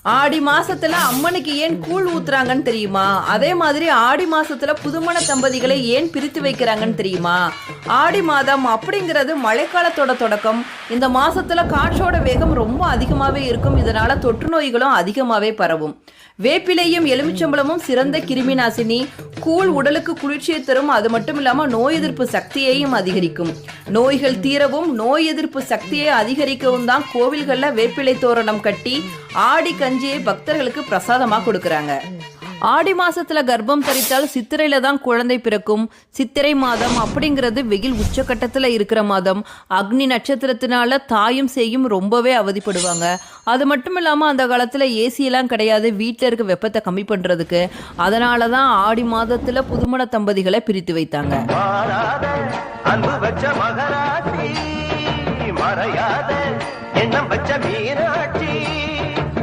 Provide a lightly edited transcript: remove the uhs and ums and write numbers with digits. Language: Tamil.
ஆடி மாசத்துல அம்மனுக்கு ஏன் கூழ் ஊத்துறாங்கன்னு தெரியுமா? அதே மாதிரி ஆடி மாசத்துல புதுமண தம்பதிகளை ஏன் பிரித்து வைக்கிறாங்கன்னு தெரியுமா? ஆடி மாதம் அப்படிங்கிறது மழைக்காலத்தோட தொடக்கம். இந்த மாசத்துல காற்றோட வேகம் ரொம்ப அதிகமாவே இருக்கும். இதனால தொற்று நோய்களும் அதிகமாவே பரவும். வேப்பிலையும் எலுமிச்சம்பழமும் சிறந்த கிருமி நாசினி. கூழ் உடலுக்கு குளிர்ச்சியை தரும். அது மட்டும் இல்லாம நோய் எதிர்ப்பு சக்தியையும் அதிகரிக்கும். நோய்கள் தீரவும் நோய் எதிர்ப்பு சக்தியை அதிகரிக்கவும் தான் கோவில்கள்ல வேப்பிலை தோரணம் கட்டி ஆடி கஞ்சியை பக்தர்களுக்கு பிரசாதமா கொடுக்கறாங்க. ஆடி மாசத்துல கர்ப்பம் தரித்தால் சித்திரையில தான் குழந்தை பிறக்கும். சித்திரை மாதம் அப்படிங்கிறது வெயில் உச்சக்கட்டத்துல இருக்கிற மாதம். அக்னி நட்சத்திரத்தினால தாயும் சேயும் ரொம்பவே அவதிப்படுவாங்க. அது மட்டும் இல்லாம அந்த காலத்துல ஏசி எல்லாம் கிடையாது, வீட்டில் இருக்க வெப்பத்தை கம்மி பண்றதுக்கு. அதனாலதான் ஆடி மாதத்துல புதுமண தம்பதிகளை பிரித்து வைத்தாங்க. அன்பு வச்ச மகராசி மறையாத எண்ணம் வச்ச மீனாட்சி